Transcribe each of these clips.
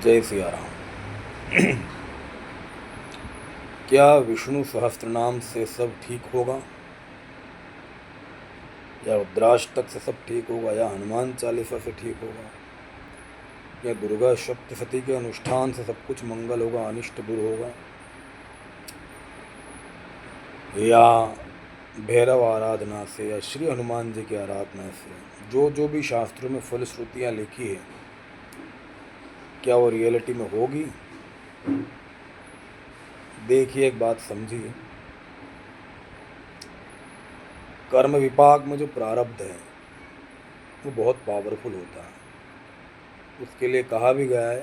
जय सिया राम। क्या विष्णु सहस्त्रनाम से सब ठीक होगा, या रुद्राष्टक से सब ठीक होगा, या हनुमान चालीसा से ठीक होगा, या दुर्गा सप्तशती के अनुष्ठान से सब कुछ मंगल होगा, अनिष्ट दूर होगा, या भैरव आराधना से, या श्री हनुमान जी की आराधना से, जो जो भी शास्त्रों में फलश्रुतियाँ लिखी है, क्या वो रियलिटी में होगी? देखिए, एक बात समझिए, कर्म विपाक में जो प्रारब्ध है वो बहुत पावरफुल होता है। उसके लिए कहा भी गया है,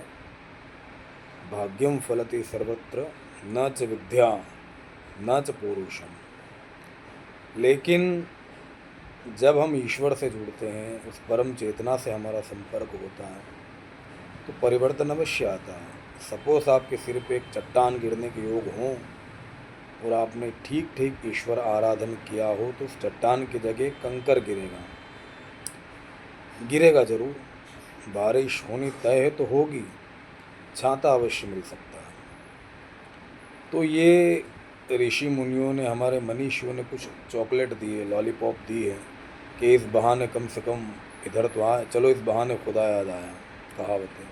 भाग्यम फलति सर्वत्र न च विद्या न च पौरुषम। लेकिन जब हम ईश्वर से जुड़ते हैं, उस परम चेतना से हमारा संपर्क होता है, तो परिवर्तन अवश्य आता है। सपोज आपके सिर पे एक चट्टान गिरने के योग हों और आपने ठीक ठीक ईश्वर आराधन किया हो, तो उस चट्टान की जगह कंकर गिरेगा, गिरेगा जरूर। बारिश होनी तय है तो होगी, छाता अवश्य मिल सकता है। तो ये ऋषि मुनियों ने, हमारे मनीषियों ने कुछ चॉकलेट दिए, लॉलीपॉप दी है कि इस बहाने कम से कम इधर तो आए, चलो इस बहाने खुदा याद आया, कहावतें।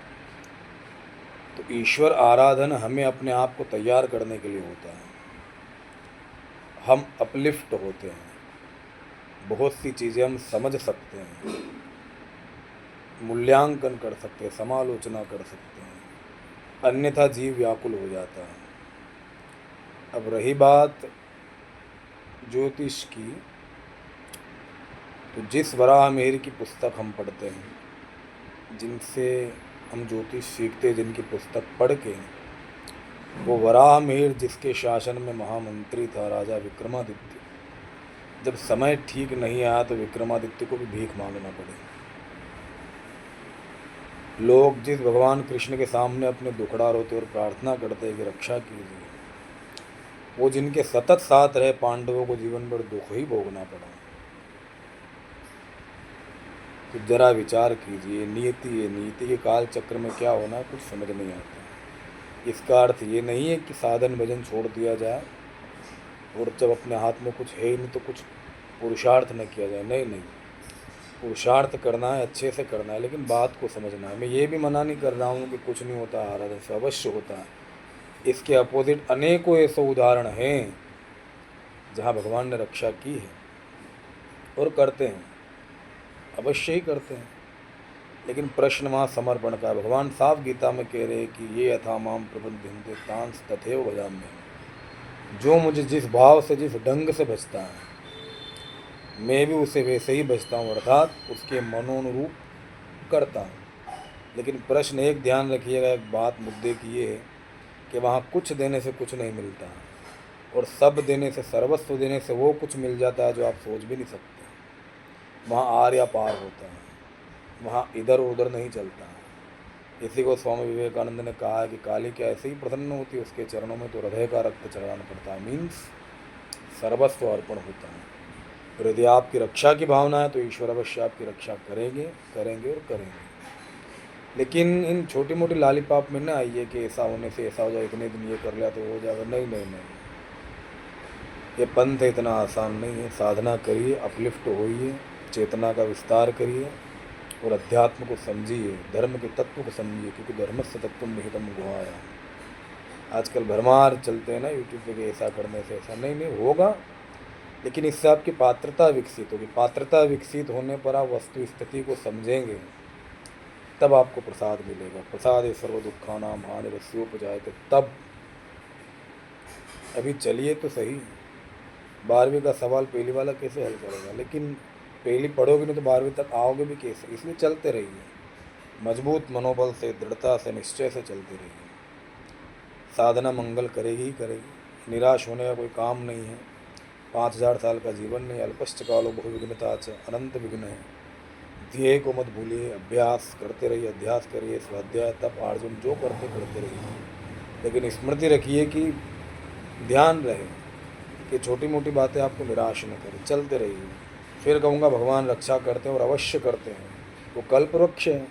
तो ईश्वर आराधन हमें अपने आप को तैयार करने के लिए होता है। हम अपलिफ्ट होते हैं, बहुत सी चीज़ें हम समझ सकते हैं, मूल्यांकन कर सकते हैं, समालोचना कर सकते हैं, अन्यथा जीव व्याकुल हो जाता है। अब रही बात ज्योतिष की, तो जिस वराह मिहिर की पुस्तक हम पढ़ते हैं, जिनसे हम ज्योतिष सीखते, जिनकी पुस्तक पढ़ के, वो वराह मिहिर जिसके शासन में महामंत्री था, राजा विक्रमादित्य, जब समय ठीक नहीं आया तो विक्रमादित्य को भी भीख मांगना पड़े। लोग जिस भगवान कृष्ण के सामने अपने दुखड़ा रोते और प्रार्थना करते कि रक्षा कीजिए, वो जिनके सतत साथ रहे पांडवों को जीवन भर दुख ही भोगना पड़ा। तो जरा विचार कीजिए, नीति के काल चक्र में क्या होना कुछ समझ नहीं आता। इसका अर्थ ये नहीं है कि साधन भजन छोड़ दिया जाए और जब अपने हाथ में कुछ है ही नहीं तो कुछ पुरुषार्थ न किया जाए। नहीं नहीं, पुरुषार्थ करना है, अच्छे से करना है, लेकिन बात को समझना है। मैं ये भी मना नहीं कर रहा हूँ कि कुछ नहीं होता, आराधन से अवश्य होता है। इसके अपोजिट अनेकों ऐसे उदाहरण हैं जहाँ भगवान ने रक्षा की है और करते हैं, अवश्य ही करते हैं। लेकिन प्रश्न वहाँ समर्पण का। भगवान साफ गीता में कह रहे हैं कि ये यथा माम प्रबंधन्ते तांस तथैव भजाम्यहम्। जो मुझे जिस भाव से, जिस ढंग से बचता है, मैं भी उसे वैसे ही बचता हूँ, अर्थात उसके मनोनुरूप करता हूँ। लेकिन प्रश्न एक ध्यान रखिएगा, एक बात मुद्दे की ये है कि वहाँ कुछ देने से कुछ नहीं मिलता, और सब देने से, सर्वस्व देने से वो कुछ मिल जाता है जो आप सोच भी नहीं सकते। वहाँ आर या पार होता है, वहाँ इधर उधर नहीं चलता है। इसी को स्वामी विवेकानंद ने कहा है कि काली क्या ऐसे ही प्रसन्न होती है, उसके चरणों में तो हृदय का रक्त चढ़ाना पड़ता है। मीन्स सर्वस्व अर्पण होता है। और यदि आपकी रक्षा की भावना है तो ईश्वर अवश्य आपकी रक्षा करेंगे, करेंगे और करेंगे। लेकिन इन छोटी मोटी लालीपाप में ना आइए कि ऐसा होने से ऐसा हो जाए, इतने दिन ये कर लिया तो हो जाएगा। नहीं नहीं नहीं, ये पंथ इतना आसान नहीं है। साधना करिए, अपलिफ्ट होइए, चेतना का विस्तार करिए और अध्यात्म को समझिए, धर्म के तत्व को समझिए, क्योंकि धर्मस्य तत्वम निहितम गुहाया। आजकल भरमार चलते हैं ना यूट्यूब पे कि ऐसा करने से ऐसा। नहीं नहीं होगा, लेकिन इससे आपकी पात्रता विकसित होगी। पात्रता विकसित होने पर आप वस्तु स्थिति को समझेंगे, तब आपको प्रसाद मिलेगा। प्रसाद सर्व दुखानाम हानिरस्योपजायते। तब अभी चलिए तो सही, 12वीं का सवाल पहली वाला कैसे हल करेगा? लेकिन पहली पढ़ोगे नहीं तो 12वीं तक आओगे भी कैसे? इसलिए चलते रहिए, मजबूत मनोबल से, दृढ़ता से, निश्चय से चलते रहिए। साधना मंगल करेगी ही करेगी। निराश होने का कोई काम नहीं है। 5000 साल का जीवन नहीं, अल्पश्च कालो बहुविघ्नता च, अनंत विघ्न है। ध्येय को मत भूलिए, अभ्यास करते रहिए, अध्यास करिए, स्वाध्याय तप अर्जुन जो करते रहिए। लेकिन स्मृति रखिए कि ध्यान रहे कि छोटी मोटी बातें आपको निराश न करें, चलते रहिए। फिर कहूँगा भगवान रक्षा करते हैं और अवश्य करते हैं, वो कल्प वृक्ष है।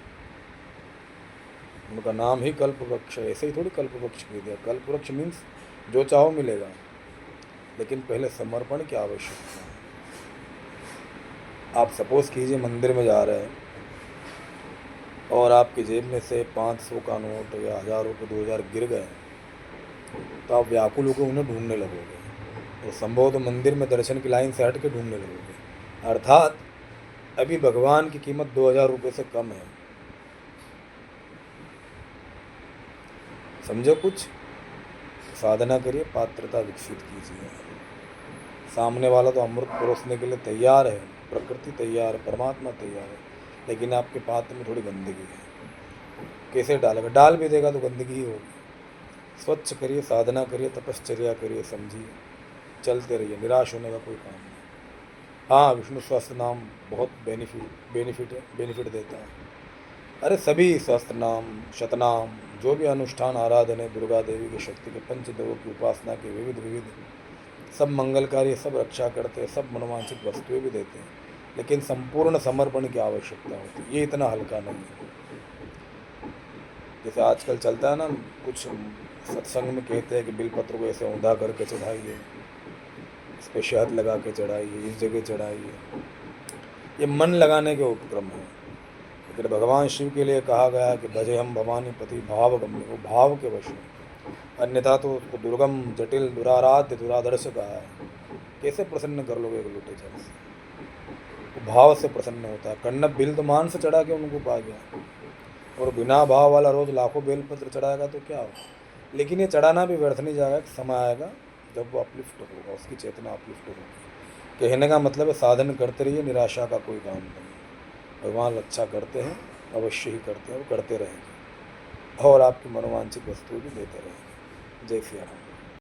उनका नाम ही कल्प वृक्ष है। ऐसे ही थोड़ी कल्प वृक्ष कह दिया। कल्प वृक्ष मीन्स जो चाहो मिलेगा, लेकिन पहले समर्पण की आवश्यकता है। आप सपोज कीजिए मंदिर में जा रहे हैं और आपकी जेब में से 500 का नोट या 1000 रुपये 2000 गिर गए, तो आप व्याकुल होकर उन्हें ढूंढने लगोगे, और संभव तो मंदिर में दर्शन की लाइन से हट के ढूंढने लगोगे। अर्थात अभी भगवान की कीमत 2000 रुपये से कम है। समझो कुछ? साधना करिए, पात्रता विकसित कीजिए। सामने वाला तो अमृत परोसने के लिए तैयार है, प्रकृति तैयार है, परमात्मा तैयार है, लेकिन आपके पात्र में थोड़ी गंदगी है। कैसे डालेगा? डाल भी देगा तो गंदगी ही होगी। स्वच्छ करिए, साधना करिए, तपश्चर्या करिए, समझिए, चलते रहिए, निराश होने का कोई काम नहीं। हाँ, विष्णु सहस्त्र नाम बहुत बेनिफिट देता है। अरे सभी सहस्त्र नाम, शतनाम, जो भी अनुष्ठान आराधन है दुर्गा देवी की शक्ति के, पंचदेवों की उपासना के विविध सब मंगलकारी, सब रक्षा करते हैं, सब मनोवांछित वस्तुएं भी देते हैं, लेकिन संपूर्ण समर्पण की आवश्यकता होती है। ये इतना हल्का नहीं है। जैसे आजकल चलता है ना, कुछ सत्संग में कहते हैं कि बिलपत्र को ऐसे ऊंधा करके चढ़ाइए, इस पर शहद लगा के चढ़ाइए, इस जगह चढ़ाइए। ये मन लगाने के उपक्रम है। लेकिन भगवान शिव के लिए कहा गया है कि भजे हम भवानी पति भाव गम्य, वो भाव के वश में। अन्यथा तो उसको दुर्गम, जटिल, दुराराध्य, दुरादर्श कहा है। कैसे प्रसन्न कर लोगे एक लोटे जल से? वो भाव से प्रसन्न होता है। कण्णप बिल तो मान से चढ़ा के उनको पा गया, और बिना भाव वाला रोज लाखों बेलपत्र चढ़ाएगा तो क्या होगा? लेकिन ये चढ़ाना भी व्यर्थ नहीं जाएगा। एक समय आएगा जब वो अपलिफ्ट होगा, उसकी चेतना अपलिफ्ट होगी। कहने का मतलब है साधन करते रहिए, निराशा का कोई काम नहीं। भगवान अच्छा करते हैं, अवश्य ही करते हैं, वो करते रहेंगे, और आपकी मनोवांछित वस्तु भी देते रहेंगे। जय श्री राम।